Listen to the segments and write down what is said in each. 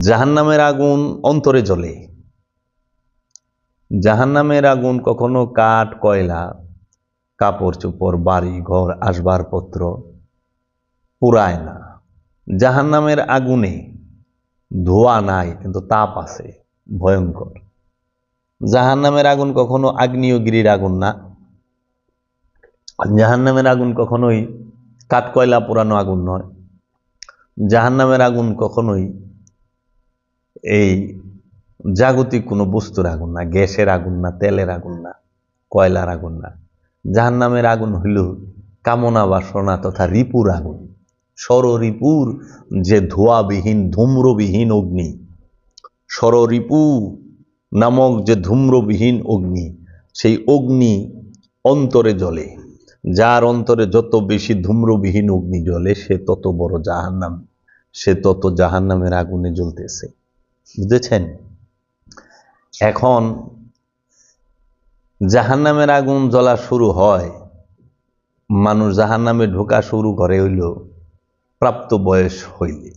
জাহান্নামের আগুন অন্তরে জ্বলে। জাহান্নামের আগুন কখনো কাঠ, কয়লা, কাপড় চোপড়, বাড়ি ঘর, আসবাবপত্র পুরায় না। জাহান্নামের আগুনে ধোঁয়া নাই, কিন্তু তাপ আছে ভয়ঙ্কর। জাহান্নামের আগুন কখনো আগ্নেয়গিরির আগুন না। জাহান্নামের আগুন কখনোই কাঠ কয়লা পোড়ানো আগুন নয়। জাহান্নামের আগুন কখনোই এই জাগতিক কোনো বস্তুর আগুন না, গ্যাসের আগুন না, তেলের আগুন না, কয়লার আগুন না। জাহান্নামের আগুন হইল কামনা বাসনা তথা রিপুর আগুন। ষড়রিপুর যে ধোঁয়াবিহীন ধূম্রবিহীন অগ্নি, ষড়রিপু নামক যে ধূম্রবিহীন অগ্নি, সেই অগ্নি অন্তরে জ্বলে। যার অন্তরে যত বেশি ধূম্রবিহীন অগ্নি জ্বলে, সে তত বড় জাহান্নাম, সে তত জাহান্নামের আগুনে জ্বলতেছে। বুঝেছেন? এখন জাহান্নামের আগুন জ্বলা শুরু হয়, মানুষ জাহান্নামে ঢোকা শুরু করে হইল প্রাপ্ত বয়স হইলে।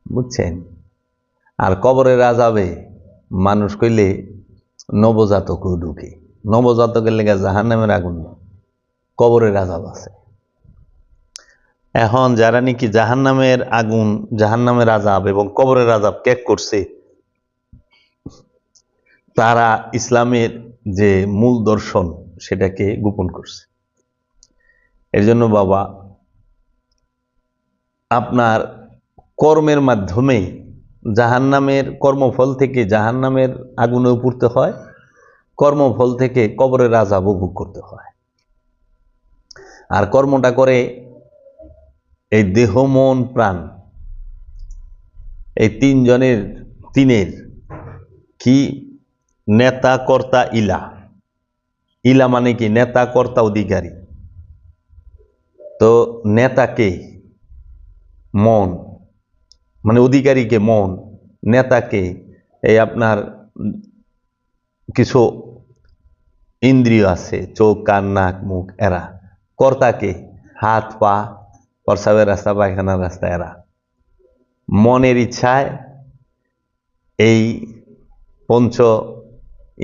বুঝছেন? আর কবরের আযাবে মানুষ কইলে নবজাতকও ঢুকে। নবজাতকের লেগে জাহান্নামের আগুন না, কবরের আযাব আছে। এখন যারা নাকি জাহান্নামের আগুন, জাহান্নামের আযাব এবং কবরের আযাব ত্যাগ করছে, তারা ইসলামের যে মূল দর্শন সেটাকে গোপন করছে। এর জন্য বাবা, আপনার কর্মের মাধ্যমে জাহান্নামের কর্মফল থেকে জাহান্নামের আগুনে পড়তে হয়, কর্মফল থেকে কবরের আযাব ভোগ করতে হয়। আর কর্মটা করে এই দেহ, মন, প্রাণ, এই তিনের কি নেতা, কর্তা, ইলা। ইলা মানে কি? নেতা, কর্তা, অধিকারী। তো নেতাকে মন, মানে অধিকারীকে মন, নেতাকে এই আপনার কিছু ইন্দ্রিয় আছে, চোখ, কান, নাক, মুখ, এরা। কর্তাকে হাত, পা, প্রস্রাবের রাস্তা, পায়খানার রাস্তা, এরা। মনের ইচ্ছায় এই পঞ্চ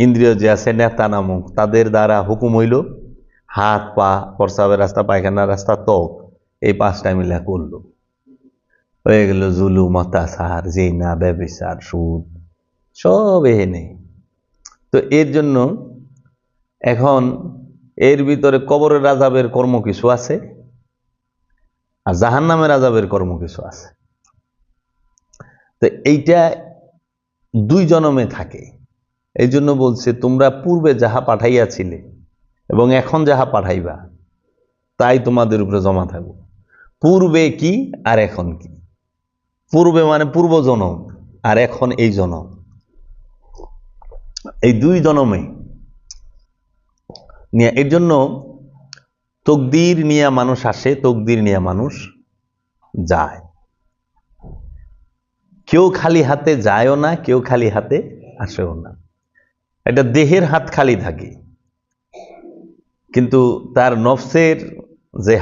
ইন্দ্রিয় যে আছে নেতা নামক, তাদের দ্বারা হুকুম হইল হাত, পা, প্রস্রাবের রাস্তা, পায়খানার রাস্তা, ত্বক, এই পাঁচটা মিলা করলো। হয়ে গেল জুলুম, অত্যাচার, জিনা, ব্যভিচার, সুদ, সব এনে। তো এর জন্য এখন এর ভিতরে কবরের আযাবের কর্ম কিছু আছে, আর জাহান্নামের আযাবের কর্ম কিছু আছে। তো এইটা দুই জনমে থাকে। এই জন্য বলছে, তোমরা পূর্বে যাহা পাঠাইয়াছিলে এবং এখন যাহা পাঠাইবা, তাই তোমাদের উপরে জমা থাকবে। পূর্বে কি আর এখন কি? পূর্বে মানে পূর্ব জনম, আর এখন এই জনম। এই দুই জনমে নিয়ে, এর জন্য তকদির নিয়ে মানুষ আসে, তকদির নিয়ে মানুষ যায়। কেউ খালি হাতে যায়ও না, কেউ খালি হাতে আসেও না। এটা দেহের হাত খালি থাকে, কিন্তু তার নফসের যে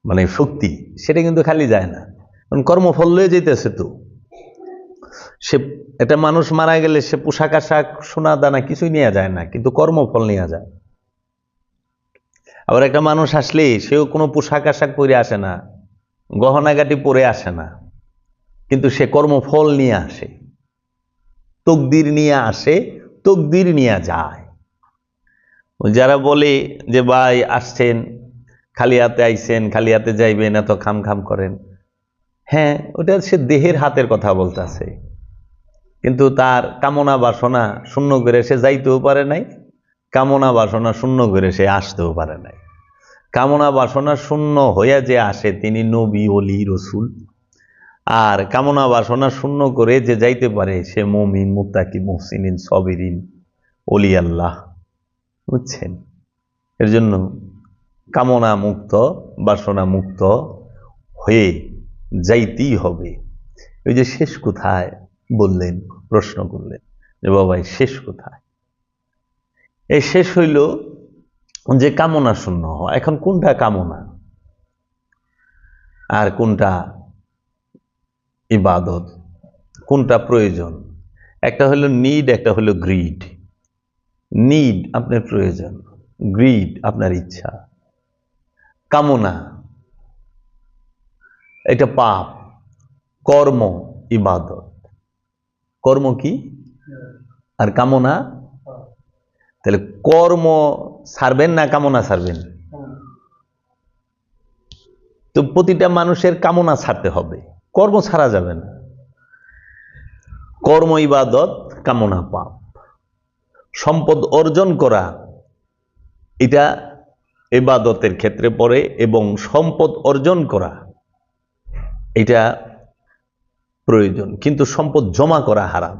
মানে শক্তি, সেটা কিন্তু খালি যায় না। কারণ কর্মফল লয়ে যেতেছে। তো সে একটা মানুষ মারা গেলে সে পোশাক আশাক, সোনা দানা কিছুই নিয়ে যায় না, কিন্তু কর্মফল নিয়ে যায়। আবার একটা মানুষ আসলে সেও কোনো পোশাক আশাক পরে আসে না, গহনাগাটি পরে আসে না, কিন্তু সে কর্মফল নিয়ে আসে, তকদির নিয়ে আসে, তকদির নিয়ে যায়। যারা বলে যে ভাই আসছেন খালি হাতে, আইছেন খালি হাতে যাইবেন, এত খাম খাম করেন, হ্যাঁ, ওটা সে দেহের হাতের কথা বলতেছে, কিন্তু তার কামনা বাসনা শূন্য করে সে যাইতেও পারে নাই, কামনা বাসনা শূন্য করে সে আসতেও পারে নাই। কামনা বাসনা শূন্য হইয়া যে আসে, তিনি নবী, ওলি, রসুল। আর কামনা বাসনা শূন্য করে যে যাইতে পারে, সে মুমিন, মুত্তাকি, মুহসিনিন, সাবিরিন, ওলি আল্লাহ। বুঝছেন? এর জন্য কামনা মুক্ত, বাসনা মুক্ত হয়ে যাইতেই হবে। ওই যে শেষ কোথায় বললেন, প্রশ্ন করলেন যে বাবা শেষ কোথায়? এই শেষ হইল যে কামনা শূন্য হওয়া। এখন কোনটা কামনা আর কোনটা ইবাদত, কোনটা প্রয়োজন? একটা হলো নিড, একটা হলো গ্রিড। নিড আপনার প্রয়োজন, গ্রিড আপনার ইচ্ছা, কামনা এটা পাপ, কর্ম ইবাদত। কর্ম কি আর কামনা? তাহলে কর্ম ছাড়বেন না কামনা ছাড়বেন? তো প্রতিটা মানুষের কামনা ছাড়তে হবে, কর্ম ছাড়া যাবে না। কর্ম ইবাদত, কামনা পাপ। সম্পদ অর্জন করা এটা ইবাদতের ক্ষেত্রে পড়ে, এবং সম্পদ অর্জন করা এটা প্রয়োজন, কিন্তু সম্পদ জমা করা হারাম।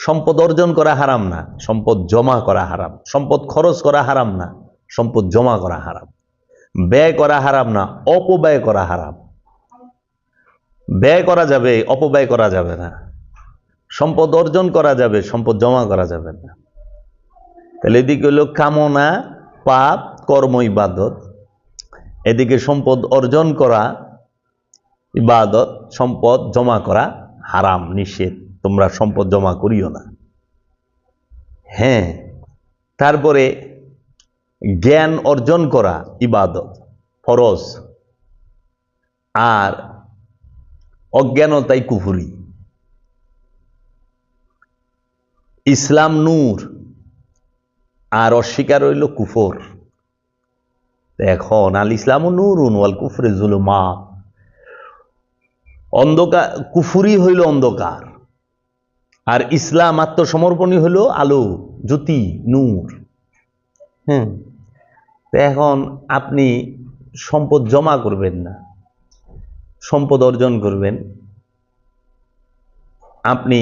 সম্পদ অর্জন করা হারাম না, সম্পদ জমা করা হারাম। সম্পদ খরচ করা হারাম না, সম্পদ জমা করা হারাম। ব্যয় করা হারাম না, অপব্যয় করা হারাম। ব্যয় করা যাবে, অপব্যয় করা যাবে না। সম্পদ অর্জন করা যাবে, সম্পদ জমা করা যাবে না। তাহলে এদিকে হলো কামনা পাপ, কর্ম ইবাদত, এদিকে সম্পদ অর্জন করা ইবাদত, সম্পদ জমা করা হারাম, নিষেধ। তোমরা সম্পদ জমা করিও না। হ্যাঁ, তারপরে জ্ঞান অর্জন করা ইবাদত, ফরজ। আর অজ্ঞানতাই কুফরি। ইসলাম নূর আর অস্বীকার হইল কুফর। এখন আল ইসলাম নূরুন ওয়াল কুফরে যুলুমাত। অন্ধকার, কুফরি হইল অন্ধকার, আর ইসলাম আত্মসমর্পণই হইল আলো, জ্যোতি, নূর। হ্যাঁ, এখন আপনি সম্পদ জমা করবেন না, সম্পদ অর্জন করবেন। আপনি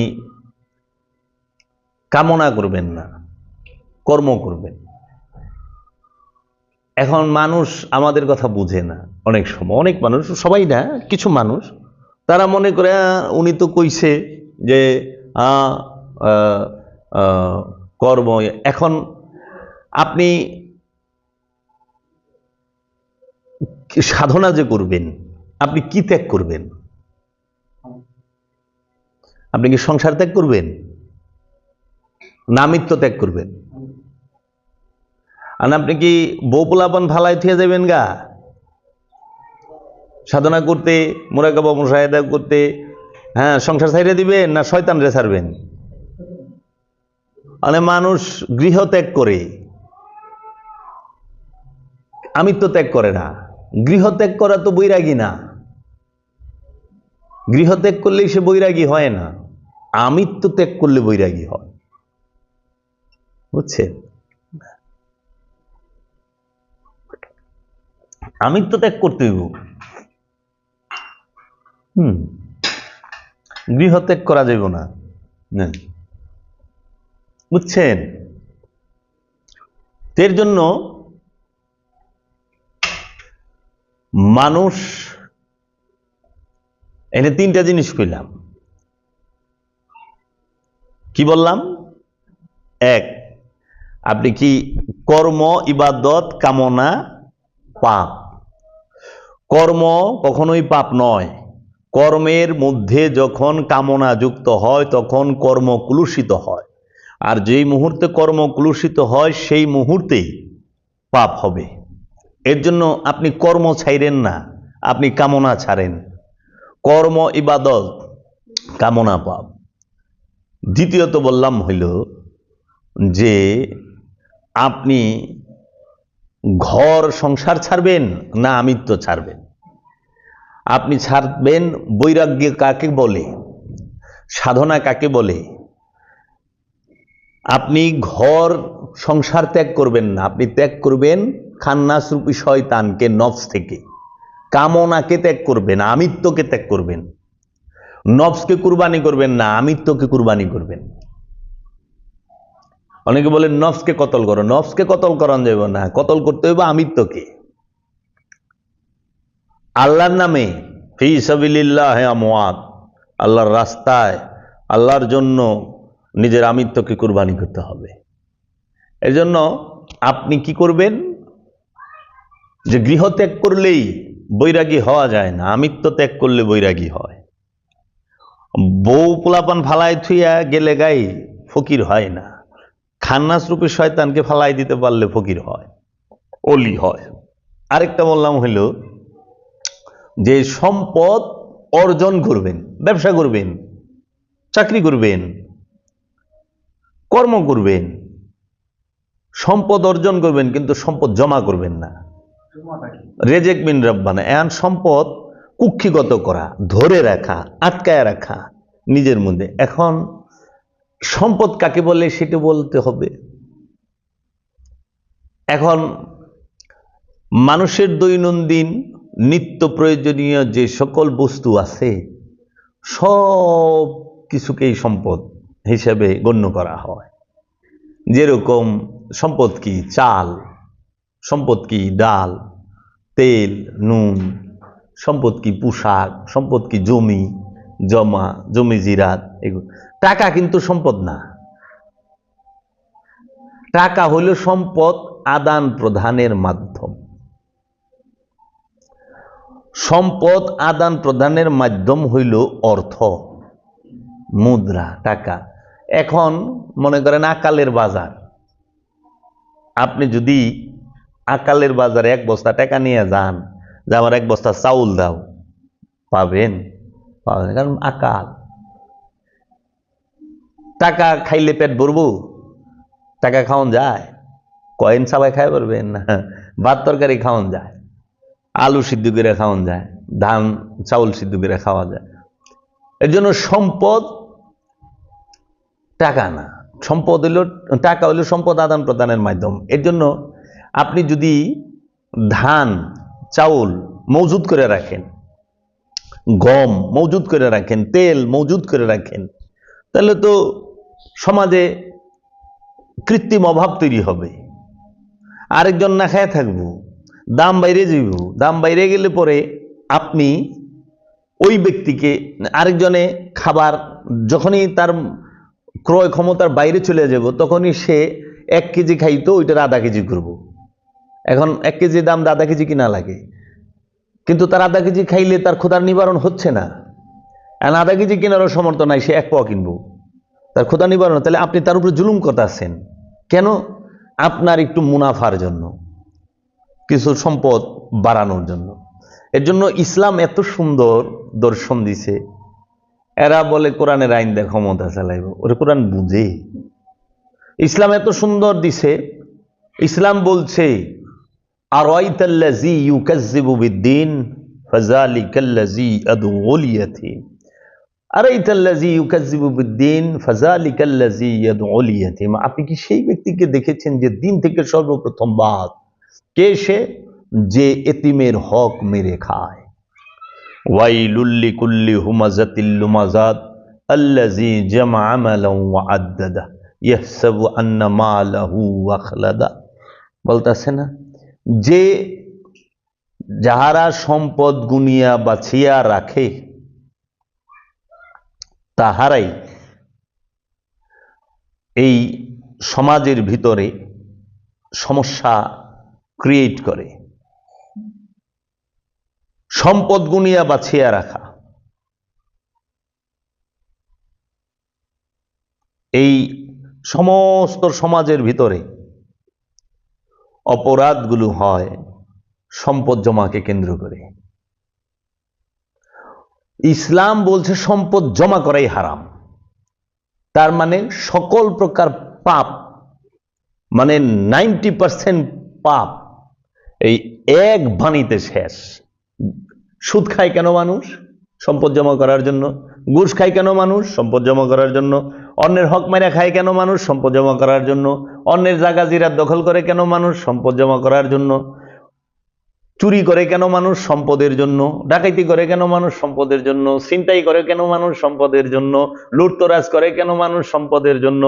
কামনা করবেন না, কর্ম করবেন। এখন মানুষ আমাদের কথা বুঝে না অনেক সময়। অনেক মানুষ, সবাই না, কিছু মানুষ তারা মনে করে উনি তো কইছে যে কর্ম। এখন আপনি সাধনা যে করবেন, আপনি কি ত্যাগ করবেন? আপনি কি সংসার ত্যাগ করবেন না আমিত্ব ত্যাগ করবেন? আর আপনি কি বউ পোলাপান ফালাই থিয়ে যাবেন গা সাধনা করতে, মুরাকাবা মুশাহিদা করতে? হ্যাঁ, সংসার ছাইড়ে দিবেন না শয়তান রে ছাড়বেন? মানে মানুষ গৃহ ত্যাগ করে, আমিত্ব ত্যাগ করে না। গৃহ ত্যাগ করা তো বৈরাগী না। গৃহ ত্যাগ করলেই সে বৈরাগী হয় না, আমিত্ব ত্যাগ করলে বৈরাগী হয়। বুঝছে? আমিত্ব ত্যাগ করতে হইব। গৃহ ত্যাগ করা যাইব না। বুঝছেন? এর জন্য মানুষ, এখানে তিনটা জিনিস কইলাম। কি বললাম? এক, আপনি কি কর্ম ইবাদত, কামনা পাপ। কর্ম কখনোই পাপ নয়। কর্মের মধ্যে যখন কামনা যুক্ত হয় তখন কর্ম কুলুষিত হয়, আর যেই মুহূর্তে কর্ম কুলুষিত হয় সেই মুহূর্তেই পাপ হবে। এর জন্য আপনি কর্ম ছাইরেন না, আপনি কামনা ছাড়েন। কর্ম ইবাদত, কামনা পাপ। দ্বিতীয়ত বললাম হইল যে আপনি ঘর সংসার ছাড়বেন না আমিত্ব ছাড়বেন। আপনি ছাড়বেন বৈরাগ্য কাকে বলে, সাধনা কাকে বলে। আপনি ঘর সংসার ত্যাগ করবেন না, আপনি ত্যাগ করবেন খান্নাস রূপী শয়তানকে, নফস থেকে। কামনাকে ত্যাগ করবেন, আমিত্বকে ত্যাগ করবেন। নফসকে কুরবানি করবেন না, আমিত্বকে কুরবানি করবেন। অনেকে বলেন নফসকে কতল করো। নফসকে কতল করান যাব না, কতল করতে হইব আমিত্বকে। আল্লাহর নামে, ফি সাবিলিল্লাহ আমওয়াত, আল্লাহর রাস্তায়, আল্লাহর জন্য নিজের আমিত্বকে কুরবানি করতে হবে। এর জন্য আপনি কি করবেন? যে গৃহ ত্যাগ করলেই বৈরাগী হওয়া যায় না, আমিত্ব ত্যাগ করলে বৈরাগী হয়। বউ পোলাপান ফালাই থুইয়া গেলে গাই ফকির হয় না, খান্নাস রূপে শয়তানকে ফালাই দিতে পারলে ফকির হয়, অলি হয়। আরেকটা বললাম হইল যে সম্পদ অর্জন করবেন, ব্যবসা করবেন, চাকরি করবেন, কর্ম করবেন, সম্পদ অর্জন করবেন, কিন্তু সম্পদ জমা করবেন না। রেজেক মিন রব্বানা, এমন সম্পদ কুক্ষিগত করা, ধরে রাখা, আটকায় রাখা নিজের মধ্যে। এখন সম্পদ কাকে বলে সেটা বলতে হবে। এখন মানুষের দৈনন্দিন নিত্য প্রয়োজনীয় যে সকল বস্তু আছে সব কিছুকেই সম্পদ হিসেবে গণ্য করা হয়। যেরকম সম্পদ কি চাল, সম্পদ কি ডাল, তেল, নুন, সম্পদ কি পোশাক, সম্পদ কি জমি জমা, জমি জিরাত, এগুলো। টাকা কিন্তু সম্পদ না। টাকা হইল সম্পদ আদান প্রদানের মাধ্যম। সম্পদ আদান প্রদানের মাধ্যম হইল অর্থ, মুদ্রা, টাকা। এখন মনে করেন আকালের বাজার, আপনি যদি আকালের বাজারে এক বস্তা টাকা নিয়ে যান যে আমার এক বস্তা চাউল দাও, পাবেন? পাবেন, কারণ আকাল। টাকা খাইলে পেট ভরবো? টাকা খাওয়ান যায়? কয়েন সবাই খাই পারবেন না। ভাত তরকারি খাওয়ান যায়, আলু সিদ্ধ করে খাওয়ান যায়, ধান চাউল সিদ্ধ করে খাওয়া যায়। এর জন্য সম্পদ টাকা না, সম্পদ হইল টাকা হইল সম্পদ আদান প্রদানের মাধ্যম। এর জন্য আপনি যদি ধান চাউল মজুদ করে রাখেন, গম মজুদ করে রাখেন, তেল মজুদ করে রাখেন, তাহলে তো সমাজে কৃত্রিম অভাব তৈরি হবে। আরেকজন না খায় থাকবো, দাম বাইরে যাইব। দাম বাইরে গেলে পরে আপনি ওই ব্যক্তিকে, আরেকজনে খাবার যখনই তার ক্রয় ক্ষমতার বাইরে চলে যাব, তখনই সে 1 কেজি খাইতো, ওইটার আধা কেজি করব। এখন 1 কেজি দাম আধা কেজি কিনা লাগে, কিন্তু তার আধা কেজি খাইলে তার ক্ষুধার নিবারণ হচ্ছে না। এখন আধা কেজি কেনারও সমর্থ নাই, সে 1 পাও কিনবো, তার ক্ষুধা নিবারণ। তাহলে আপনি তার উপরে জুলুম করতেছেন কেন? আপনার একটু মুনাফার জন্য, কিছু সম্পদ বাড়ানোর জন্য। এর জন্য ইসলাম এত সুন্দর দর্শন দিছে। এরা বলে কোরআনের আইন দিয়ে ক্ষমতা চালাইব, ওরা কোরআন বুঝে? ইসলাম এত সুন্দর দিছে। ইসলাম বলছে আরাইতাল্লাযী ইউকাযযিবু বিদ্দীন ফাযালিকাল্লাযী আদউল ইয়াতীম। আরাইতাল্লাযী ইউকাযযিবু বিদ্দীন ফাযালিকাল্লাযী ইয়াদউল ইয়াতীম। আপনি কি সেই ব্যক্তিকে দেখেছেন যে দিন থেকে সর্বপ্রথম বাদ? কে সে? যে এতিমের হক মেরে খায়। ওয়াইলুল লিকুল্লি হুমাযাতিল লুমাযাত আল্লাযী জামআ মালান ওয়া আদ্দাদা ইয়াহসাবু আন্না মালাহু আখলাদা। বলতাছে না যে যাহারা সম্পদ গুনিয়া বাছিয়া রাখে তাহারাই এই সমাজের ভিতরে সমস্যা ক্রিয়েট করে। সম্পদ গুনিয়া বাছিয়া রাখা, এই সমস্ত সমাজের ভিতরে অপরাধগুলো হয় সম্পদ জমাকে কেন্দ্র করে। ইসলাম বলছে সম্পদ জমা করাই হারাম। তার মানে সকল প্রকার পাপ, মানে 90% পাপ এই এক বাণীতে শেষ। সুদ খায় কেন মানুষ? সম্পদ জমা করার জন্য। ঘুষ খায় কেন মানুষ? সম্পদ জমা করার জন্য। অন্যের হক মাইরা খায় কেন মানুষ? সম্পদ জমা করার জন্য। অন্যের জায়গা জিরাত দখল করে কেন মানুষ? সম্পদ জমা করার জন্য। চুরি করে কেন মানুষ? সম্পদের জন্য। ডাকাইতি করে কেন মানুষ? সম্পদের জন্য। ছিনতাই করে কেন মানুষ? সম্পদের জন্য। লুটতরাজ করে কেন মানুষ? সম্পদের জন্য।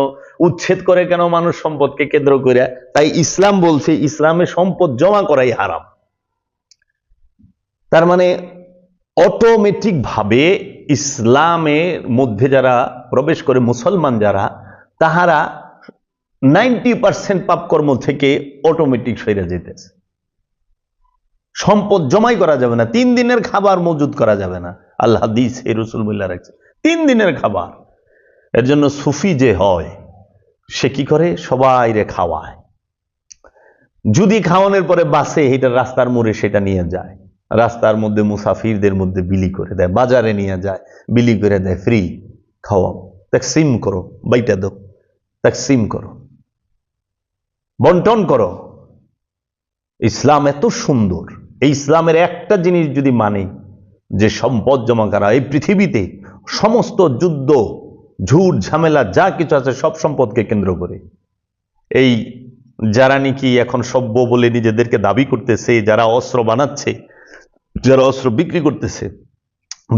উচ্ছেদ করে কেন মানুষ? সম্পদকে কেন্দ্র করে। তাই ইসলাম বলছে ইসলামে সম্পদ জমা করাই হারাম। তার মানে অটোমেটিক ভাবে ইসলামের মধ্যে যারা প্রবেশ করে, মুসলমান যারা, তাহারা 90% পাপকর্ম থেকে অটোমেটিক সরে যেতেছে। সম্পদ জমাই করা যাবে না, 3 দিনের খাবার মজুদ করা যাবে না। আল্লাহ হাদিস রাসূল বলে রাখছে 3 দিনের খাবার। এর জন্য সুফি যে হয় সে কি করে, সবাই রে খাওয়ায়, যদি খাওয়ানোর পরে বাসে এটা রাস্তার মোড়ে সেটা নিয়ে যায়, রাস্তার মধ্যে মুসাফিরদের মধ্যে বিলি করে দেয়, বাজারে নিয়ে যায় বিলি করে দেয়, ফ্রি খাওয়াও, তাকসিম করো, বাইটা দাও, তাকসিম করো, বন্টন করো। ইসলাম এত সুন্দর। এই ইসলামের একটা জিনিস যদি মানে, যে সম্পদ জমা করা, এই পৃথিবীতে সমস্ত যুদ্ধ ঝুট ঝামেলা যা কিছু আছে সব সম্পদকে কেন্দ্র করে। এই যারা নাকি এখন সভ্য বলে নিজেদেরকে দাবি করতেছে, যারা অস্ত্র বানাচ্ছে, যারা অস্ত্র বিক্রি করতেছে,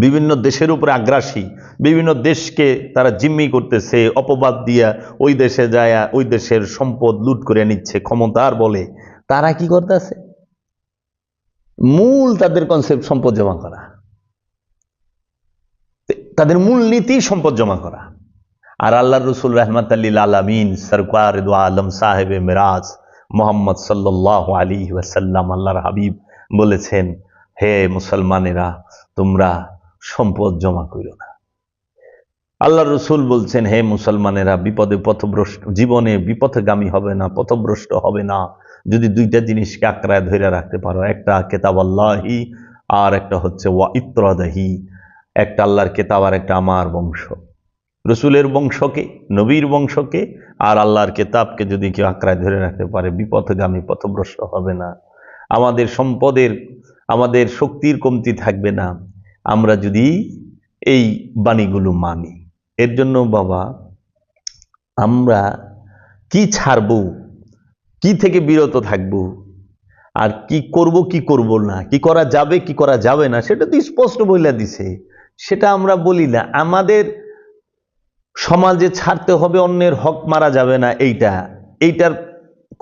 বিভিন্ন দেশের উপরে আগ্রাসী, বিভিন্ন দেশকে তারা জিম্মি করতেছে, অপবাদ দিয়া ওই দেশে যায় ওই দেশের সম্পদ লুট করে নিচ্ছে ক্ষমতার বলে, তারা কি করতেছে? মূল তাদের কনসেপ্ট সম্পদ জমা করা, তাদের মূল নীতি সম্পদ জমা করা। আর আল্লাহ রসুল রহমত লিল আলামিন সরকার দু আলম সাহেবে মেরাজ মোহাম্মদ সাল্লাল্লাহু আলাইহি ওয়াসাল্লাম, আল্লাহর হাবিব বলেছেন, হে মুসলমানেরা, তোমরা সম্পদ জমা করো না। আল্লাহ রসুল বলছেন, হে মুসলমানেরা, বিপদে পথভ্রষ্ট, জীবনে বিপথগামী হবে না, পথভ্রষ্ট হবে না, যদি 2টা জিনিসকে আঁকড়ায় ধরে রাখতে পারো। একটা কেতাব আল্লাহি, আর একটা হচ্ছে ওয়া ইত্রাদাহি, একটা আল্লাহর কেতাব আর একটা আমার বংশ, রসুলের বংশকে, নবীর বংশকে আর আল্লাহর কেতাবকে যদি কেউ আঁকড়ায় ধরে রাখতে পারে, বিপথগামী, পথভ্রষ্ট হবে না। আমাদের সম্পদের, আমাদের শক্তির কমতি থাকবে না আমরা যদি এই বাণীগুলো মানি। এর জন্য বাবা, আমরা কি ছাড়ব, কি থেকে বিরত থাকব, আর কি করব কি করব না, কি করা যাবে কি করা যাবে না, সেটা তো স্পষ্ট বইলা দিছে। সেটা আমরা বলি না। আমাদের সমাজে ছাড়তে হবে, অন্যের হক মারা যাবে না, এইটার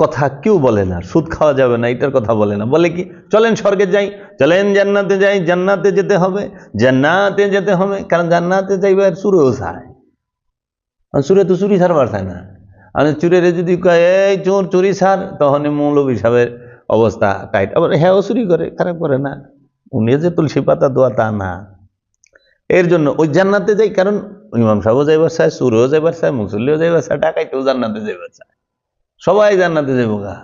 কথা কেউ বলে না। সুদ খাওয়া যাবে না, এইটার কথা বলে না। বলে কি, চলেন স্বর্গে যাই, চলেন জান্নাতে যাই, জান্নাতে যেতে হবে, জান্নাতে যেতে হবে। কারণ জান্নাতে যাইবার চুরেও চায়, চুরে তো চুরি ছাড়বার চায় না। আর চুরের যদি এই চোর চুরি ছাড়, তখন মৌলবী সাহেবের অবস্থা টাইট। আবার হ্যাঁ চুরি করে, খারাপ করে না, উনি যে তুলসী পাতা দোয়া তা না। এর জন্য ওই জান্নাতে যাই, কারণ ইমাম সাহেবও যাইবার চায়, চুরেও যাইবার চায়, মুসল্লিও যাইবার চায়, ডাকাইতেও জান্নাতে যাইবার চায়, সবাই জান্নাতে যাইব গা।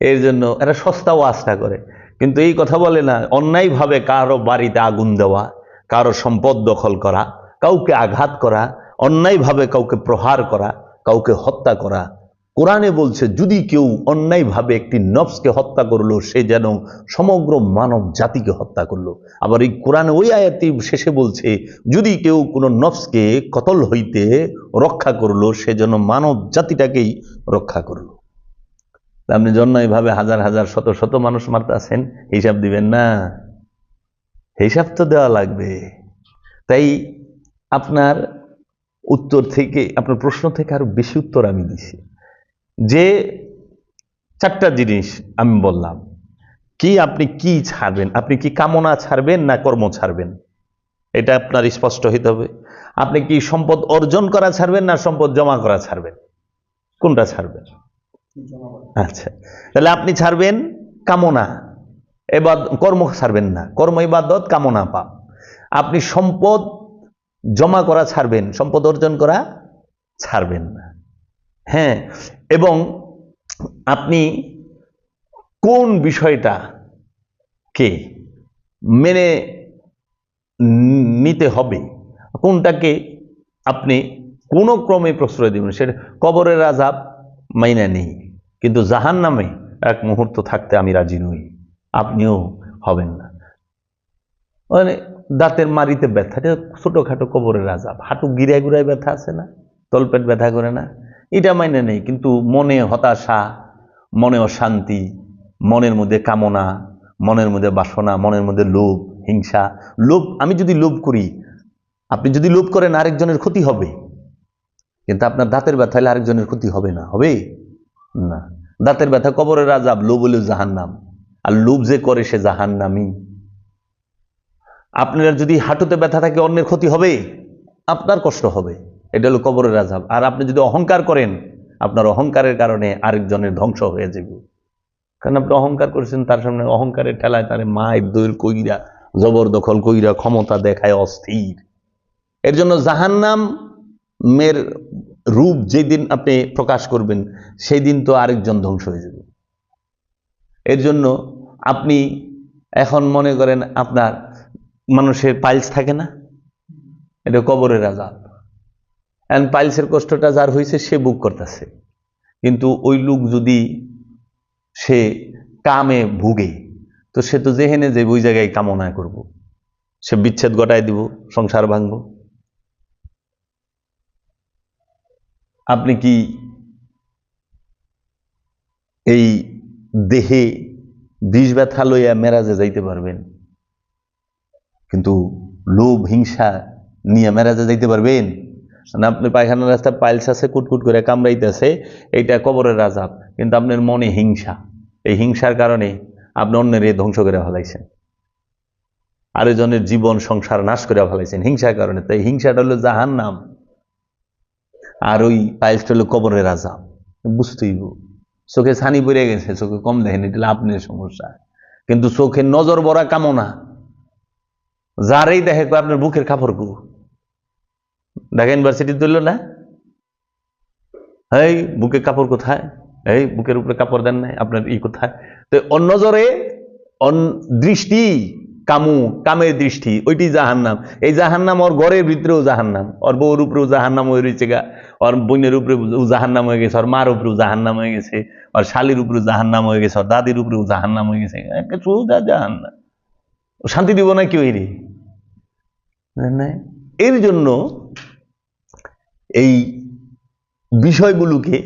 এর জন্য এরা সস্তা ওয়াজটা করে, কিন্তু এই কথা বলে না অন্যায়ভাবে কারো বাড়িতে আগুন দেওয়া, কারো সম্পদ দখল করা, কাউকে আঘাত করা, অন্যায়ভাবে কাউকে প্রহার করা, কাউকে হত্যা করা। কোরআনে বলছে, যদি কেউ অন্যায়ভাবে একটি নফসকে হত্যা করলো, সে যেন সমগ্র মানব জাতিকে হত্যা করলো। আবার এই কোরআনে ওই আয়াতটি শেষে বলছে, যদি কেউ কোনো নফসকে কতল হইতে রক্ষা করলো, সে যেন মানব জাতিটাকেই রক্ষা করলো। আপনি অন্যায়ভাবে হাজার হাজার শত শত মানুষ মারতেছেন, হিসাব দিবেন না? হিসাব তো দেওয়া লাগবে। তাই আপনার উত্তর থেকে, আপনার প্রশ্ন থেকে আরো বেশি উত্তর আমি দিছি। যে 4টা জিনিস আমি বললাম, কি আপনি কি ছাড়বেন, আপনি কি কামনা ছাড়বেন না কর্ম ছাড়বেন, এটা আপনার স্পষ্ট হইতে হবে। আপনি কি সম্পদ অর্জন করা ছাড়বেন না সম্পদ জমা করা ছাড়বেন, কোনটা ছাড়বেন? আচ্ছা, তাহলে আপনি ছাড়বেন কামনা, এবার কর্ম ছাড়বেন না, কর্ম ইবাদত, কামনা পাপ। আপনি সম্পদ জমা করা ছাড়বেন, সম্পদ অর্জন করা ছাড়বেন না। হ্যাঁ, এবং আপনি কোন বিষয়টা কে মেনে নিতে হবে, কোনটাকে আপনি কোনো ক্রমে প্রশ্রয় দিবেন। সেটা কবরের আযাব মাইনা নেই, কিন্তু জাহান্নামে এক মুহূর্ত থাকতে আমি রাজি নই, আপনিও হবেন না। মানে দাঁতের মারিতে ব্যথা, ছোটখাটো কবরের আযাব। হাঁটু গিরায় গুড়ায় ব্যথা আছে না, তলপেট ব্যথা করে না, এটা মাইনে নেই, কিন্তু মনে হতাশা, মনে অশান্তি, মনের মধ্যে কামনা, মনের মধ্যে বাসনা, মনের মধ্যে লোভ, হিংসা। লোভ, আমি যদি লোভ করি, আপনি যদি লোভ করেন আরেকজনের ক্ষতি হবে, কিন্তু আপনার দাঁতের ব্যথা হলে আরেকজনের ক্ষতি হবে না, হবে না। দাঁতের ব্যথা কবরের আযাব, লোভ হলো জাহান্নাম, আর লোভ যে করে সে জাহান্নামী। আপনার যদি হাঁটুতে ব্যথা থাকে, অন্যের ক্ষতি হবে, আপনার কষ্ট হবে, এটা হলো কবরের আযাব। আর আপনি যদি অহংকার করেন, আপনার অহংকারের কারণে আরেকজনের ধ্বংস হয়ে যাবে। কারণ আপনি অহংকার করেছেন, তার সামনে অহংকারের ঠেলায় তার মায়ের দৈর কইরা, জবরদখল কইরা, ক্ষমতা দেখায় অস্থির। এর জন্য জাহান্নামের রূপ যেদিন আপনি প্রকাশ করবেন সেই দিন তো আরেকজন ধ্বংস হয়ে যাবে। এর জন্য আপনি এখন মনে করেন আপনার মানুষের পাইলস থাকে না, এটা কবরের আযাব। এন্ড পাইলসের কষ্টটা যার হয়েছে সে বুক করতেছে, কিন্তু ওই লোক যদি সে কামে ভুগে তো সে তো যেখানে যে ওই জায়গায় কামনা করব, সে বিচ্ছেদ ঘটায় দিব, সংসার ভাঙব। আপনি কি এই দেহে বিষ ব্যথা লইয়া মেরাজে যাইতে পারবেন? কিন্তু লোভ হিংসা নিয়ে মেরাজে যাইতে পারবেন না? আপনি পায়খানার রাস্তায় পাইলস আছে, কুটকুট করে কামড়াইতেছে, এইটা কবরের আযাব, কিন্তু আপনার মনে হিংসা, এই হিংসার কারণে আপনি অন্যের ধ্বংস করে ফেলাইছেন, আরেকজনের জীবন সংসার নাশ করে ফেলাইছেন হিংসার কারণে। তাই হিংসাটা হলো জাহান্নাম, আর ওই পাইলসটা হলো কবরের আযাব। বুঝতেই, চোখে ছানি পড়ে গেছে, চোখে কম দেখেন, এটা আপনার সমস্যা। কিন্তু চোখের নজর বড়া কামনা যারেই দেখে আপনার বুকের কাপড় কু ঢাকা ইউনিভার্সিটি তুলল না, এই বুকের কাপড় কোথায়, এই বুকের উপরে কাপড় দেন নাই, আপনার ই কোথায়? তো অন্যজরে দৃষ্টি কামের দৃষ্টি, ওইটি জাহান্নাম। এই জাহান্নাম ওর ঘরের ভিতরেও জাহান্নাম, ওর বউর উপরেও জাহান্নাম হয়ে রয়েছে গা, ওর বোনের উপরে জাহান্নাম হয়ে গেছে, ওর মার উপরেও জাহান্নাম হয়ে গেছে, ওর শালির উপরেও জাহান্নাম হয়ে গেছে, ওর দাদির উপরেও জাহান্নাম হয়ে গেছে। জাহান্নাম শান্তি দিব না কেউ রে। এর জন্য এই বিষয়গুলোকে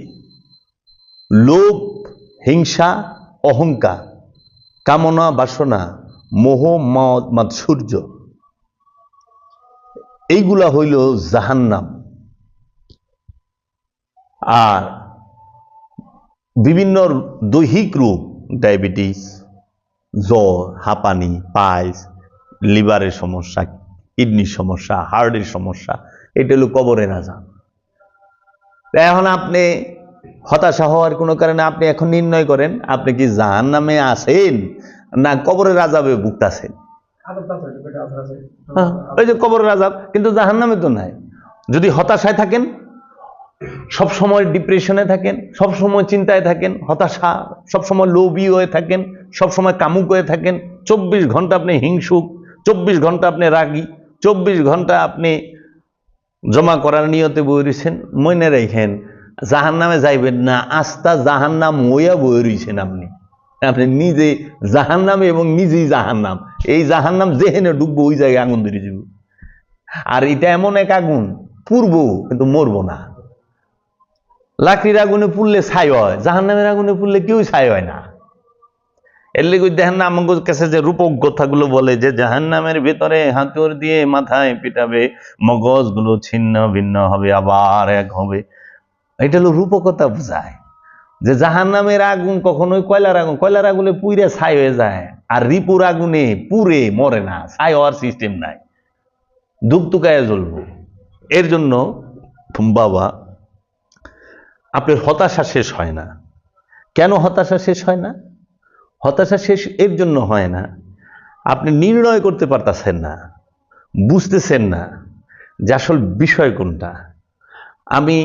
লোভ, হিংসা, অহংকার, কামনা, বাসনা, মোহ, মদ, মাৎসর্য, এইগুলা হইল জাহান্নাম। আর বিভিন্ন দৈহিক রোগ, ডায়াবেটিস, জ্বর, হাঁপানি, পাইলস, লিভারের সমস্যা, কিডনির সমস্যা, হার্টের সমস্যা, এটা হলো কবরের আযাব। এখন আপনি হতাশা হওয়ার কোনো কারণে আপনি এখন নির্ণয় করেন আপনি কি জাহান্নামে আছেন না কবরের আযাবে ভুগতাছেন। ওই যে কবরের আযাব, কিন্তু জাহান্নামে তো নাই। যদি হতাশায় থাকেন, সবসময় ডিপ্রেশনে থাকেন, সবসময় চিন্তায় থাকেন, হতাশা, সবসময় লোভী হয়ে থাকেন, সবসময় কামুক হয়ে থাকেন, 24 ঘন্টা আপনি হিংসুক, 24 ঘন্টা আপনি রাগী, 24 ঘন্টা আপনি জমা করার নিয়তে বই রয়েছেন, মনে রেখেন জাহান্নামে যাইবেন না, আস্তা জাহান্নাম হইয়া বই রয়েছেন। আপনি আপনি নিজে জাহান্নাম এবং নিজেই জাহান্নাম। এই জাহান্নাম যেখানে ডুববো ওই জায়গায় আগুন ধরে যাব। আর এটা এমন এক আগুন, পুড়বো কিন্তু মরবো না। লাকড়ির আগুনে পুড়লে ছাই হয়, জাহান্নামের আগুনে পুড়লে কেউ ছাই হয় না। এর লেগে দেখেন না আমার কাছে যে রূপক কথাগুলো বলে যে জাহান্নামের ভেতরে হাতুড় দিয়ে মাথায় পিটাবে, মগজগুলো ছিন্ন ভিন্ন হবে, আবার এক হবে। এটা হলো রূপকতা বোঝায় যে জাহান্নামের আগুন কখনোই কয়লার আগুন, কয়লার আগুনে পুড়ে ছাই হয়ে যায়, আর রিপুর আগুনে পুড়ে মরে না, ছাই হওয়ার সিস্টেম নাই, দুকতুকায় জ্বলবো। এর জন্য বাবা আপনার হতাশা শেষ হয় না। কেন হতাশা শেষ হয় না? হতাশা শেষ এর জন্য হয় না, আপনি নির্ণয় করতে পারতেছেন না, বুঝতেছেন না যে আসল বিষয় কোনটা। আমি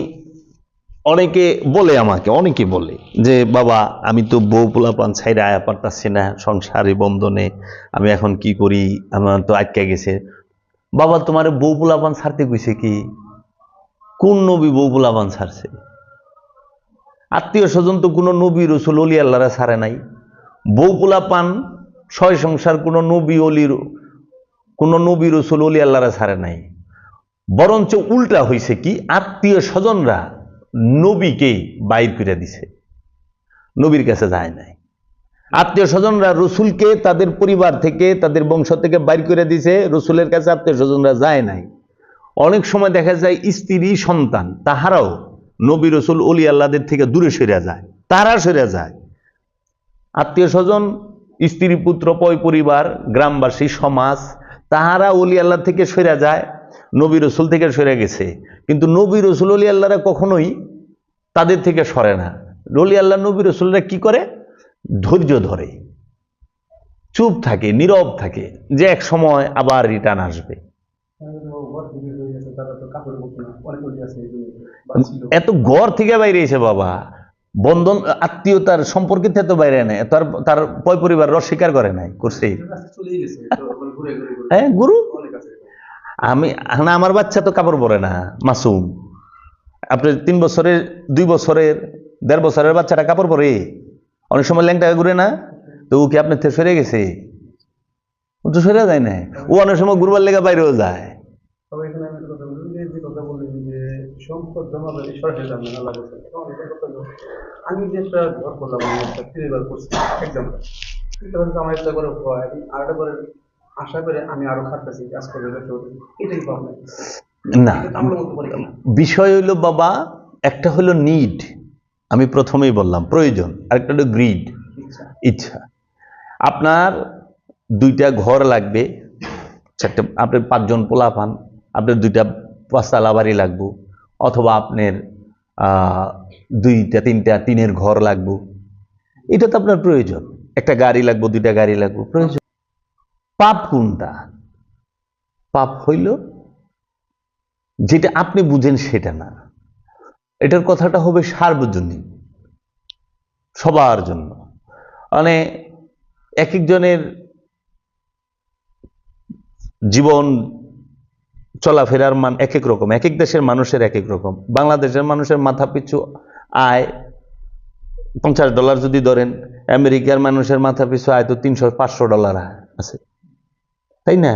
অনেকে বলে যে বাবা আমি তো বউ পোলাপান ছাইরে আয়া পারতাছি না, সংসারে বন্ধনে আমি এখন কি করি, আমার তো আটকে গেছে। বাবা তোমার বউ পোলাপান ছাড়তে কইছে কি? কোন নবী বউ পোলাপান ছাড়ছে? আত্মীয় স্বজন তো কোনো নবী রসুল অলি আল্লাহরা ছাড়ে নাই। বউ পোলাপান ছয় সংসার কোনো নবী রসুল অলি আল্লাহরা ছাড়ে নাই। বরঞ্চ উল্টা হয়েছে কি, আত্মীয় স্বজনরা নবীকে বাইর করে দিছে, নবীর কাছে যায় নাই। আত্মীয় স্বজনরা রসুলকে তাদের পরিবার থেকে, তাদের বংশ থেকে বাইর করে দিছে, রসুলের কাছে আত্মীয় স্বজনরা যায় নাই। অনেক সময় দেখা যায় স্ত্রী সন্তান তাহারাও নবী রসুল অলি আল্লাহদের থেকে দূরে সরে যায়, তারা সরে যায়। আত্মীয় স্বজন, স্ত্রী পুত্র, পয় পরিবার, গ্রামবাসী, সমাজ, তাহারা অলি আল্লাহ থেকে সরে যায়, নবী রসুল থেকে সরে গেছে। কিন্তু নবী রসুল অলি আল্লাহরা কখনোই তাদের থেকে সরে না। অলি আল্লাহ নবী রসুলরা কি করে? ধৈর্য ধরে, চুপ থাকে, নীরব থাকে, যে এক সময় আবার রিটার্ন আসবে। এত ঘর থেকে বাইরে এসে বাবা বন্ধন আত্মীয়তার সম্পর্কের থেকে তো বাইরে নেই, তার তার পয় পরিবার অস্বীকার করে নাই, করছে। হ্যাঁ গুরু, আমি না, আমার বাচ্চা তো কাপড় পরে না, মাসুম। আপনি 3 বছরের 2 বছরের 1.5 বছরের বাচ্চাটা কাপড় পরে, অনেক সময় ল্যাংটা ঘুরে না, তো ও কি আপনার থেকে সরে গেছে? ও তো সরে যায় না, ও অনেক সময় ঘুরবার লেগে বাইরেও যায়। তবে এখানে আমি একটা কথা বলি, যে কথা বললেন যে সম্পদ জমাবে সরাসরি জানবেন আল্লাহ বলছেন, এবং এটা কথা হলো, আমি যে একটা ঘর করলাম, আমি একটা পরিবার করছি এক্সাম্পল, এটা হচ্ছে আমার একটা করে হয়, আর একটা করে আশা করে আমি আরো খাটতেছি, কাজ করে ব্যবসা করতেছি, এটাই প্রবলেম। না, বিষয় হইল বাবা, একটা হলো নিড, আমি প্রথমেই বললাম প্রয়োজন, আরেকটা হলো গ্রিড, ইচ্ছা। আপনার 2টা ঘর লাগবে, আপনি 5 জন পোলা পান, আপনার 2টা 5তলা বাড়ি লাগবে, অথবা আপনার 2টা 3টা টিনের ঘর লাগবে, এটা তো আপনার প্রয়োজন। একটা গাড়ি লাগবে, 2টা গাড়ি লাগবে, প্রয়োজন। পাপ কোনটা? পাপ হইল যেটা আপনি বুঝেন সেটা না, এটার কথাটা হবে সার্বজনীন, সবার জন্য। মানে এক একজনের জীবন চলাফেরার মান এক এক রকম, এক এক দেশের মানুষের এক এক রকম। বাংলাদেশের মানুষের মাথা পিছু আয় $50 যদি ধরেন, আমেরিকার মানুষের মাথা পিছু আয় তো $300-500 আছে, তাই না?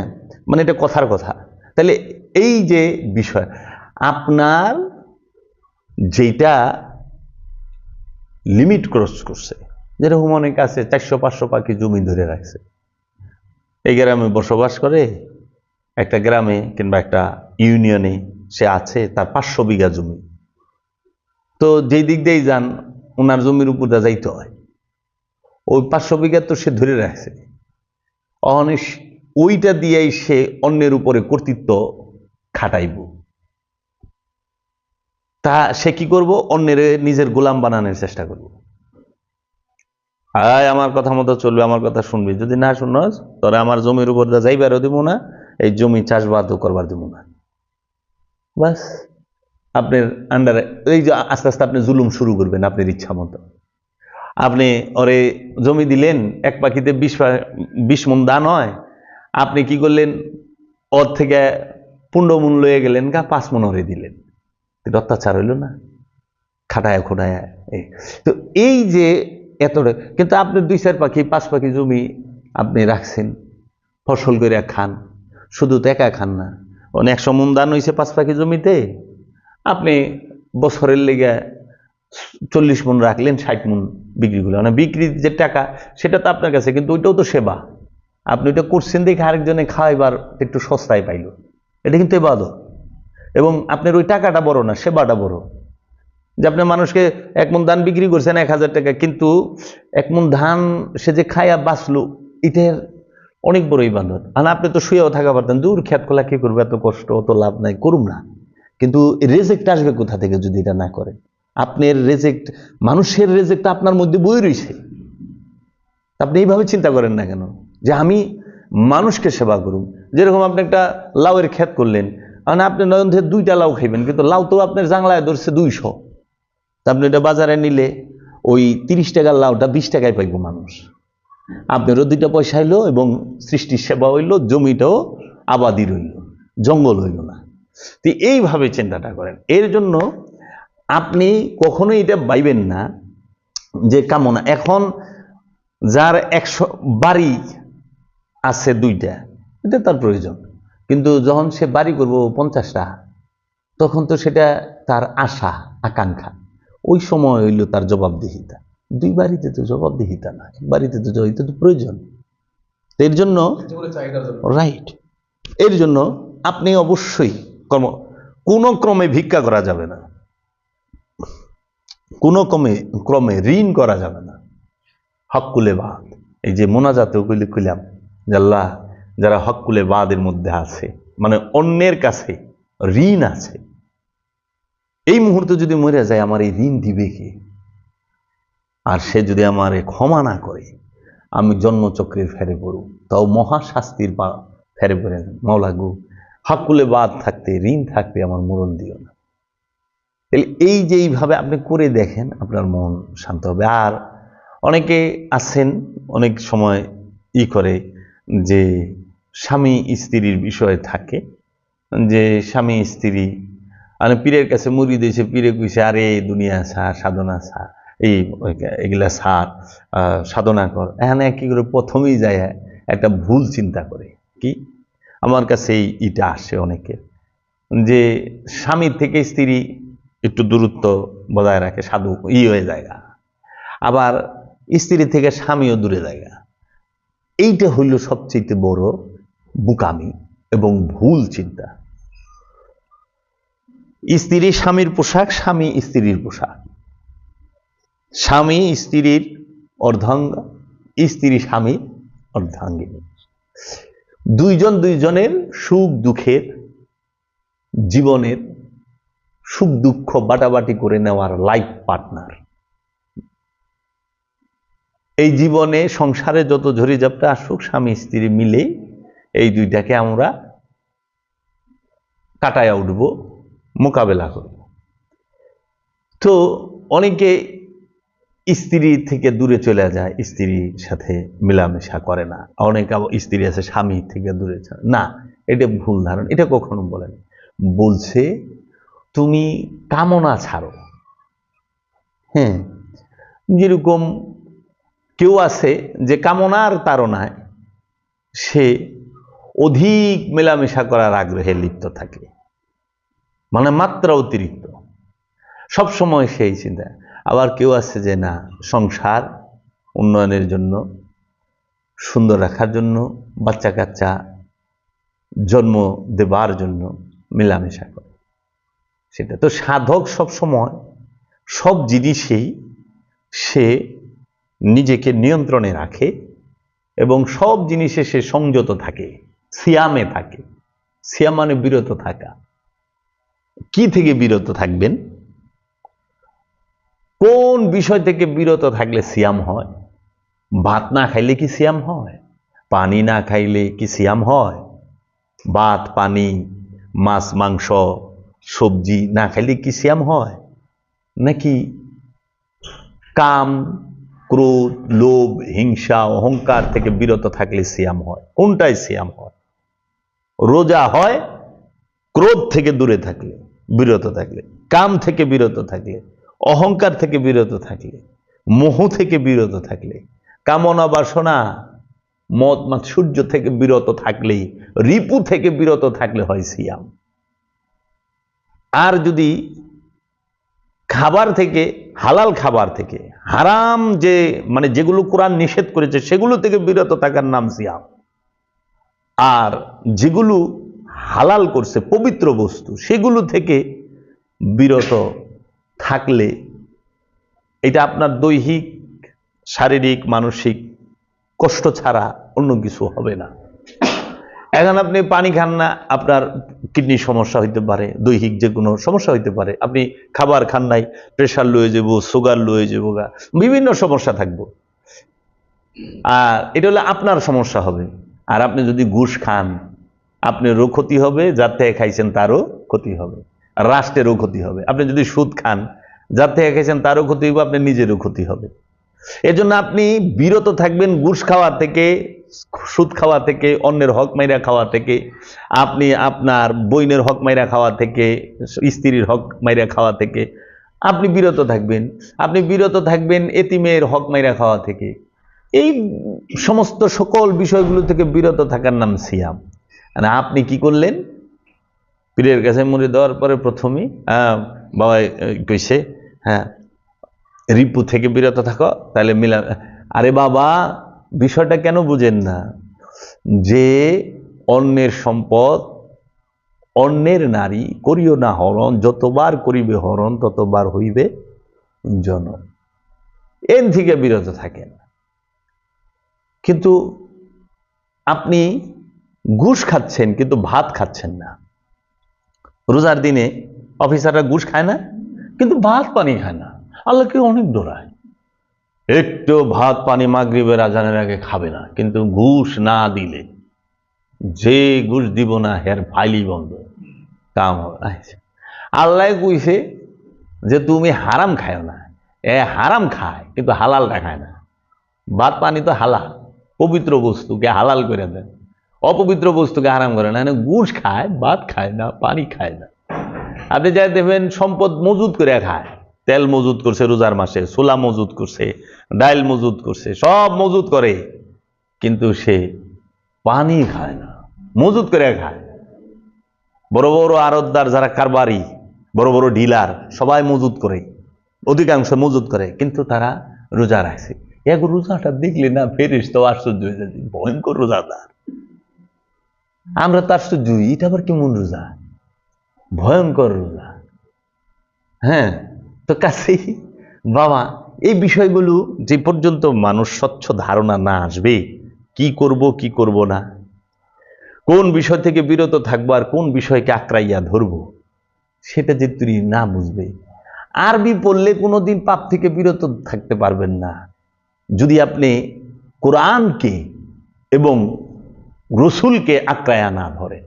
মানে এটা কথার কথা। তাহলে এই যে বিষয়, আপনার যেটা লিমিট ক্রস করছে, যেরকম অনেক আছে 400-500 পাখি জমি ধরে রাখছে, এই গ্রামে বসবাস করে, একটা গ্রামে কিংবা একটা ইউনিয়নে সে আছে, তার 500 বিঘা জমি, তো যেই দিক দিয়েই যান ওনার জমির উপর যাইতে হয়, ওই 500 বিঘা তো সে ধরে রাখছে, অনেক ওইটা দিয়েই সে অন্যের উপরে কর্তৃত্ব খাটাইব। তা সে কি করব? অন্যের নিজের গোলাম বানানোর চেষ্টা করব। আয় আমার কথা মতো চলবে, আমার কথা শুনবি, যদি না শুনস তোরা আমার জমির উপর যাইবারও দিব না, এই জমি চাষবাদও করবার দিব না। বাস, আপনার আন্ডারে এই যে আস্তে আস্তে আপনি জুলুম শুরু করবেন আপনার ইচ্ছা মতো। আপনি ওরে জমি দিলেন, এক পাখিতে 20 মণ ধান হয়, আপনি কি করলেন? ওর থেকে 15 মণ লয়ে গেলেন, 5 মণ ওরে দিলেন, এটা অত্যাচার হইল না? খাটায় খোটায়। তো এই যে এতটা, কিন্তু আপনি 2-4 পাখি 5 পাখি জমি আপনি রাখছেন, ফসল করে খান, শুধু তো একা খান না, অনেক 100 মণ ধান হয়েছে 5 পাখি জমিতে, আপনি বছরের লেগে 40 মণ রাখলেন, 60 মণ বিক্রি করলেন, মানে বিক্রির যে টাকা সেটা তো আপনার কাছে, কিন্তু ওইটাও তো সেবা। আপনি ওইটা করছেন দেখে আরেকজনে খাওয়াইবার একটু সস্তায় পাইল, এটা কিন্তু ইবাদত। এবং আপনার ওই টাকাটা বড় না, সেবাটা বড়। যে আপনি মানুষকে 1 মণ ধান বিক্রি করছেন 1000 টাকা, কিন্তু 1 মণ ধান সে যে খাইয়া বাঁচলো, এটার অনেক বড় ইবাদত। আর আপনি তো শুয়েও থাকা পারতেন, দূর খেত খোলা কি করবে, এত কষ্ট, অত লাভ নাই, করুম না। কিন্তু রেজেক্ট আসবে কোথা থেকে যদি এটা না করে? আপনার রেজেক্ট, মানুষের রেজেক্ট আপনার মধ্যে বই রয়েছে। আপনি এইভাবে চিন্তা করেন না কেন যে আমি মানুষকে সেবা করুন? যেরকম আপনি একটা লাউয়ের ক্ষেত করলেন, মানে আপনি নয়ন থেকে 2টা লাউ খাইবেন, কিন্তু লাউ তো আপনার জাংলায় ধরছে 200, তা আপনি এটা বাজারে নিলে ওই 30 টাকার লাউটা 20 টাকায় পাইব মানুষ, আপনারও 2টা পয়সা হইল এবং সৃষ্টির সেবা হইল, জমিটাও আবাদি রইল, জঙ্গল হইল না। তো এইভাবে চিন্তাটা করেন। এর জন্য আপনি কখনোই এটা ভাইবেন না যে কামনা। এখন যার 100 বাড়ি আছে 2টা, এটা তার প্রয়োজন, কিন্তু যখন সে বাড়ি করব 50টা, তখন তো সেটা তার আশা আকাঙ্ক্ষা, ওই সময় হইল তার জবাবদিহিতা। 2 বাড়িতে তো জবাবদিহিতা না, 1 বাড়িতে তো এটা তো প্রয়োজন। এর জন্য রাইট, এর জন্য আপনি অবশ্যই কোনো ক্রমে ভিক্ষা করা যাবে না, কোনো ক্রমে ঋণ করা যাবে না। হকুলে বাদ, এই যে মোনাজাতে ওগুলি কইলাম যে আল্লাহ, যারা হকুলে বাদের মধ্যে আছে, মানে অন্যের কাছে ঋণ আছে, এই মুহূর্তে যদি মরে যায় আমার এই ঋণ দিবে কে? আর সে যদি আমার ক্ষমা না করে, আমি জন্মচক্রের ফেরে পড়ব, তাও মহাশাস্তির ফেরে পড়ে। মাওলা গো, হাকুলে বাদ থাকতে ঋণ থাকতে আমার মরণ দিও না। তাহলে এই যে এইভাবে আপনি করে দেখেন, আপনার মন শান্ত হবে। আর অনেকে আছেন অনেক সময় করে যে স্বামী স্ত্রীর বিষয়ে থাকে, যে স্বামী স্ত্রী মানে পীরের কাছে মুরিদ এসে পীরে কইছে, আরে দুনিয়া সার সাধনা সার, এগুলা সার, সাধনা কর। এখানে কি করে প্রথমেই যায় একটা ভুল চিন্তা করে। কি, আমার কাছে এইটা আসে অনেকের, যে স্বামীর থেকে স্ত্রী একটু দূরত্ব বজায় রাখে, সাধু হয়ে জায়গা, আবার স্ত্রী থেকে স্বামীও দূরে জায়গা। এইটা হইল সবচেয়ে বড় বুকামি এবং ভুল চিন্তা। স্ত্রী স্বামীর পোশাক, স্বামী স্ত্রীর পোশাক, স্বামী স্ত্রীর অর্ধাঙ্গ, স্ত্রী স্বামীর অর্ধাঙ্গিনী। দুইজন দুইজনের সুখ দুঃখের, জীবনের সুখ দুঃখ বাটাবাটি করে নেওয়ার লাইফ পার্টনার। এই জীবনে সংসারে যত ঝড়িঝাপটা আসুক, স্বামী স্ত্রী মিলে এই দুইটাকে আমরা কাটায়া উঠবো, মোকাবেলা করব। তো অনেকে স্ত্রী থেকে দূরে চলে যায়, স্ত্রীর সাথে মেলামেশা করে না। অনেক স্ত্রী আছে স্বামী থেকে দূরে না, এটা ভুল ধারণা। এটা কখনো বলেন, বলছে তুমি কামনা ছাড়ো। হ্যাঁ, যেরকম কেউ আছে যে কামনার তাড়নায় সে অধিক মেলামেশা করার আগ্রহে লিপ্ত থাকে, মানে মাত্রা অতিরিক্ত, সবসময় সেই চিন্তা। আবার কেউ আছে যে না, সংসার উন্নয়নের জন্য, সুন্দর রাখার জন্য, বাচ্চা কাচ্চা জন্ম দেবার জন্য মেলামেশা করে। সেটা তো সাধক সবসময় সব জিনিসেই সে নিজেকে নিয়ন্ত্রণে রাখে এবং সব জিনিসে সে সংযত থাকে, সিয়ামে থাকে। সিয়াম মানে বিরত থাকা। কি থেকে বিরত থাকবেন? কোন বিষয় থেকে বিরত থাকলে সিয়াম হয়? ভাত না খাইলে কি সিয়াম হয়? পানি না খাইলে কি সিয়াম হয়? ভাত, পানি, মাছ, মাংস, সবজি না খাইলে কি সিয়াম হয়? নাকি কাম, ক্রোধ, লোভ, হিংসা, অহংকার থেকে বিরত থাকলে সিয়াম হয়? কোনটাই সিয়াম হয়? রোজা হয় ক্রোধ থেকে দূরে থাকলে, বিরত থাকলে, কাম থেকে বিরত থাকলে, অহংকার থেকে বিরত থাকলে, মোহ থেকে বিরত থাকলে, কামনা বাসনা, মদ মাৎসর্য থেকে বিরত থাকলে, রিপু থেকে বিরত থাকলে হয় সিয়াম। আর যদি খাবার থেকে, হালাল খাবার থেকে, হারাম যে মানে যেগুলো কোরআন নিষেধ করেছে সেগুলো থেকে বিরত থাকার নাম সিয়াম। আর যেগুলো হালাল করছে, পবিত্র বস্তু, সেগুলো থেকে বিরত থাকলে এটা আপনার দৈহিক, শারীরিক, মানসিক কষ্ট ছাড়া অন্য কিছু হবে না। এখন আপনি পানি খান না, আপনার কিডনির সমস্যা হইতে পারে, দৈহিক যে কোনো সমস্যা হইতে পারে। আপনি খাবার খান নাই, প্রেশার লয়ে যাব, সুগার লয়ে যাব, বিভিন্ন সমস্যা থাকবো। আর এটা হলে আপনার সমস্যা হবে। আর আপনি যদি ঘুষ খান, আপনারও ক্ষতি হবে, যার থেকে খাইছেন তারও ক্ষতি হবে, রাষ্ট্রেরও ক্ষতি হবে। আপনি যদি সুদ খান, যার থেকে খাইছেন তারও ক্ষতি হবে, আপনার নিজেরও ক্ষতি হবে। এজন্য আপনি বিরত থাকবেন ঘুষ খাওয়া থেকে, সুদ খাওয়া থেকে, অন্যের হক মাইরা খাওয়া থেকে, আপনি আপনার বইনের হক মাইরা খাওয়া থেকে, স্ত্রীর হক মাইরা খাওয়া থেকে আপনি বিরত থাকবেন। আপনি বিরত থাকবেন এতিমের হক মাইরা খাওয়া থেকে। এই সমস্ত সকল বিষয়গুলো থেকে বিরত থাকার নাম সিয়াম। আপনি কি করলেন? পীরের কাছে মুড়ি দেওয়ার পরে প্রথমেই বাবা কইছে, হ্যাঁ রিপু থেকে বিরত থাকো, তাহলে মিলা। আরে বাবা, বিষয়টা কেন বুঝেন না? যে অন্যের সম্পদ, অন্যের নারী করিও না হরণ, যতবার করিবে হরণ ততবার হইবে জনম। এর থেকে বিরত থাকেন। কিন্তু আপনি ঘুষ খাচ্ছেন কিন্তু ভাত খাচ্ছেন না। রোজার দিনে অফিসাররা ঘুষ খায় না, কিন্তু ভাত পানি খায় না। আল্লাহকে অনেক দৌড়ায়, একটু ভাত পানি মাগরিবের আজানের আগে খাবে না, কিন্তু ঘুষ না দিলে যে ঘুষ দিব না হের ফাইলি বন্ধ, কাম হবে। আচ্ছা, আল্লাহ কইছে যে তুমি হারাম খায় না, এ হারাম খায় কিন্তু হালালটা খায় না। ভাত পানি তো হালাল, পবিত্র বস্তুকে হালাল করে দেন, অপবিত্র বস্তুকে হারাম করে না। ঘুষ খায়, ভাত খায় না, পানি খায় না। আপনি যাই দেখবেন সম্পদ মজুদ করে খায়, তেল মজুদ করছে রোজার মাসে, ছোলা মজুদ করছে, ডাইল মজুদ করছে, সব মজুদ করে, কিন্তু সে পানি খায় না, মজুদ করে খায়। বড় বড় আড়তদার যারা কারবারি, বড় বড় ডিলার, সবাই মজুদ করে, অধিকাংশ মজুদ করে, কিন্তু তারা রোজা রাখছে। এক রোজাটা দেখলে না ফেরেশতা তো আশ্চর্য হয়ে যায়, ভয়ঙ্কর রোজাদার। আমরা তো আশ্চর্য, এটা আবার কেমন রোজা, ভয়ঙ্কর রোজা। হ্যাঁ, তো কাছেই বাবা এই বিষয়গুলো যে পর্যন্ত মানুষ স্বচ্ছ ধারণা না আসবে, কি করব কি করব না, কোন বিষয় থেকে বিরত থাকবো আর কোন বিষয়কে আঁকড়াইয়া ধরবো, সেটা যে তুই না বুঝবে, আরবি পড়লে কোনোদিন পাপ থেকে বিরত থাকতে পারবেন না। যদি আপনি কোরআনকে এবং রসুলকে আঁকড়ায়া না ধরেন,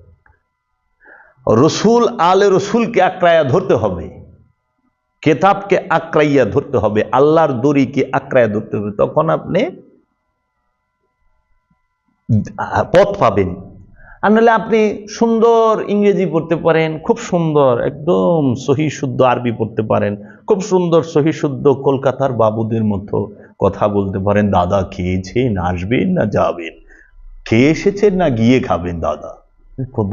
রসুল আলে রসুলকে আঁকড়াইয়া ধরতে হবে, কেতাবকে আঁকড়াইয়া ধরতে হবে, আল্লাহর দড়িকে আঁকড়াইয়া ধরতে হবে, তখন আপনি পথ পাবেন। আর নাহলে আপনি সুন্দর ইংরেজি পড়তে পারেন, খুব সুন্দর একদম সহি শুদ্ধ আরবি পড়তে পারেন, খুব সুন্দর সহি শুদ্ধ কলকাতার বাবুদের মতো কথা বলতে পারেন, দাদা খেয়েছেন, আসবেন না যাবেন, খেয়ে এসেছেন না গিয়ে খাবেন, দাদা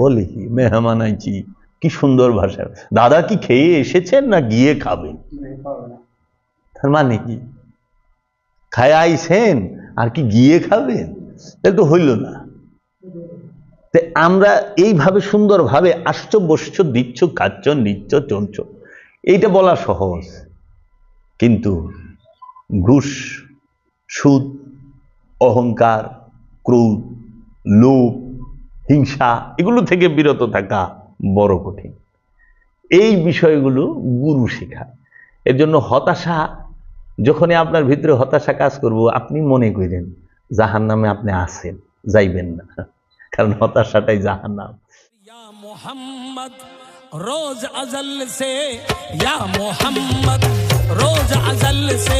বলে কি মেহমান আইছি, কি সুন্দর ভাষা, দাদা কি খেয়ে এসেছেন না গিয়ে খাবেন, তার মানে কি খায় আইছেন আর কি গিয়ে খাবেন, একটু হইল না। আমরা এইভাবে সুন্দরভাবে আসছো, বসছো, দিচ্ছ, খাচ্ছ, নিচ্ছ, চলছ, এইটা বলা সহজ, কিন্তু ঘুষ, সুদ, অহংকার, ক্রোধ, লোভ, হিংসা, এগুলো থেকে বিরত থাকা বড় কঠিন। এই বিষয়গুলো গুরু শেখায়। এর জন্য হতাশা, যখনই আপনার ভিতরে হতাশা কাজ করবো, আপনি মনে করেন জাহান্নামে আপনি আছেন, যাইবেন না, কারণ হতাশাটাই জাহান্নাম। या मोहम्मद रोज अजल से, या मोहम्मद रोज अजल से